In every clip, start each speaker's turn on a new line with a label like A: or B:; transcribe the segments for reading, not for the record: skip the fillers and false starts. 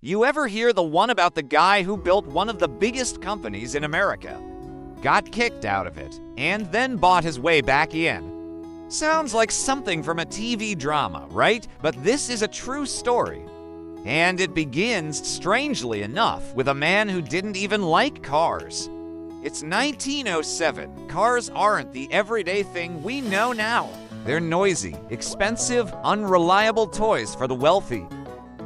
A: You ever hear the one about the guy who built one of the biggest companies in America, got kicked out of it, and then bought his way back in? Sounds like something from a TV drama, right? But this is a true story. And it begins, strangely enough, with a man who didn't even like cars. It's 1907. Cars aren't the everyday thing we know now. They're noisy, expensive, unreliable toys for the wealthy.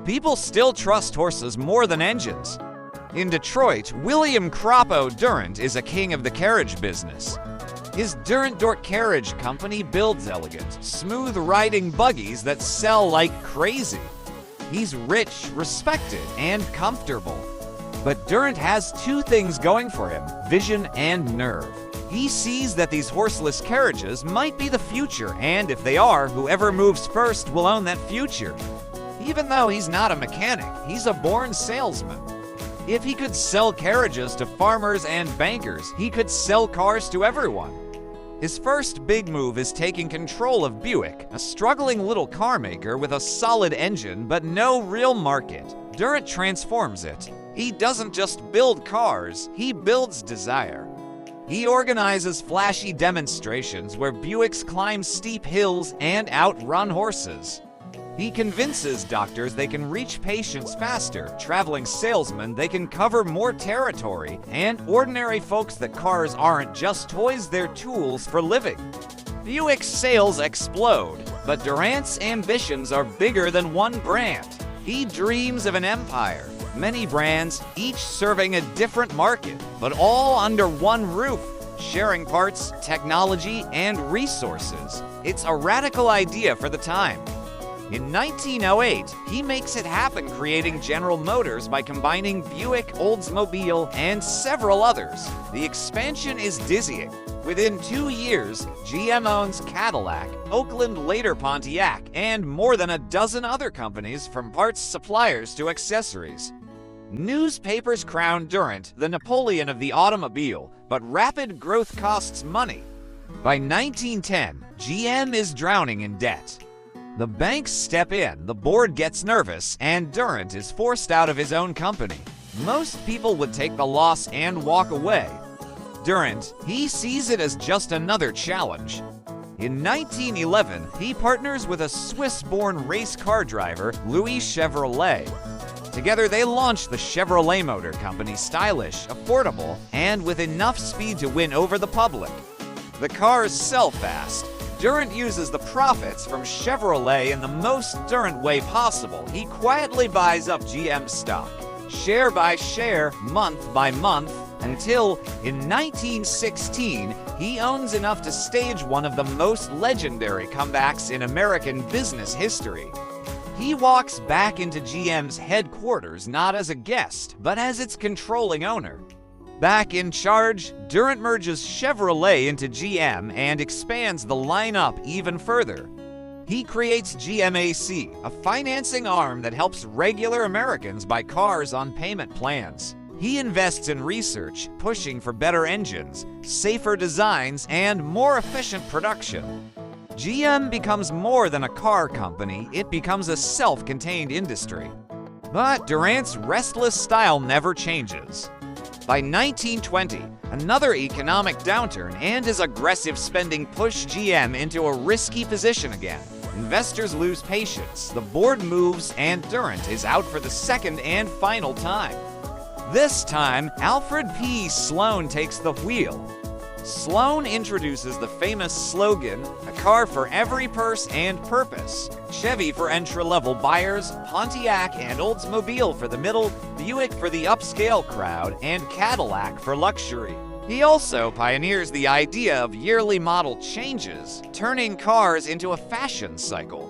A: People still trust horses more than engines. In Detroit, William Croppo Durant is a king of the carriage business. His Durant Carriage Company builds elegant, smooth-riding buggies that sell like crazy. He's rich, respected, and comfortable. But Durant has two things going for him: vision and nerve. He sees that these horseless carriages might be the future, and if they are, whoever moves first will own that future. Even though he's not a mechanic, he's a born salesman. If he could sell carriages to farmers and bankers, he could sell cars to everyone. His first big move is taking control of Buick, a struggling little car maker with a solid engine but no real market. Durant transforms it. He doesn't just build cars, he builds desire. He organizes flashy demonstrations where Buicks climb steep hills and outrun horses. He convinces doctors they can reach patients faster, traveling salesmen they can cover more territory, and ordinary folks that cars aren't just toys, they're tools for living. Buick sales explode, but Durant's ambitions are bigger than one brand. He dreams of an empire, many brands, each serving a different market, but all under one roof, sharing parts, technology, and resources. It's a radical idea for the time. In 1908, he makes it happen, creating General Motors by combining Buick, Oldsmobile, and several others. The expansion is dizzying. Within 2 years, GM owns Cadillac, Oakland later Pontiac, and more than a dozen other companies, from parts suppliers to accessories. Newspapers crown Durant the Napoleon of the automobile, but rapid growth costs money. By 1910, GM is drowning in debt. The banks step in, the board gets nervous, and Durant is forced out of his own company. Most people would take the loss and walk away. Durant, he sees it as just another challenge. In 1911, he partners with a Swiss-born race car driver, Louis Chevrolet. Together, they launch the Chevrolet Motor Company, stylish, affordable, and with enough speed to win over the public. The cars sell fast. Durant uses the profits from Chevrolet in the most Durant way possible. He quietly buys up GM stock, share by share, month by month, until, in 1916, he owns enough to stage one of the most legendary comebacks in American business history. He walks back into GM's headquarters not as a guest, but as its controlling owner. Back in charge, Durant merges Chevrolet into GM and expands the lineup even further. He creates GMAC, a financing arm that helps regular Americans buy cars on payment plans. He invests in research, pushing for better engines, safer designs, and more efficient production. GM becomes more than a car company, it becomes a self-contained industry. But Durant's restless style never changes. By 1920, another economic downturn and his aggressive spending push GM into a risky position again. Investors lose patience, the board moves, and Durant is out for the second and final time. This time, Alfred P. Sloan takes the wheel. Sloan introduces the famous slogan, "A car for every purse and purpose." Chevy for entry-level buyers, Pontiac and Oldsmobile for the middle, Buick for the upscale crowd, and Cadillac for luxury. He also pioneers the idea of yearly model changes, turning cars into a fashion cycle.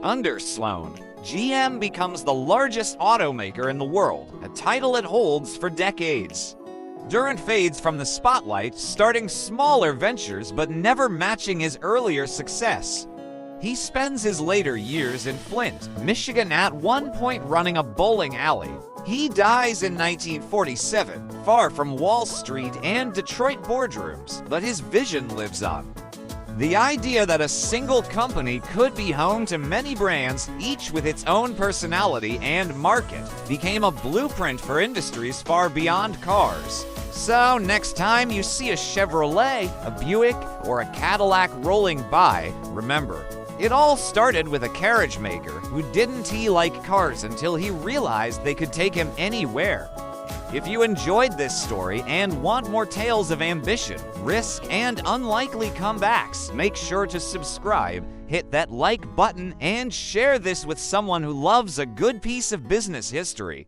A: Under Sloan, GM becomes the largest automaker in the world, a title it holds for decades. Durant fades from the spotlight, starting smaller ventures but never matching his earlier success. He spends his later years in Flint, Michigan, at one point running a bowling alley. He dies in 1947, far from Wall Street and Detroit boardrooms, but his vision lives on. The idea that a single company could be home to many brands, each with its own personality and market, became a blueprint for industries far beyond cars. So next time you see a Chevrolet, a Buick, or a Cadillac rolling by, remember, it all started with a carriage maker who didn't like cars until he realized they could take him anywhere. If you enjoyed this story and want more tales of ambition, risk, and unlikely comebacks, make sure to subscribe, hit that like button, and share this with someone who loves a good piece of business history.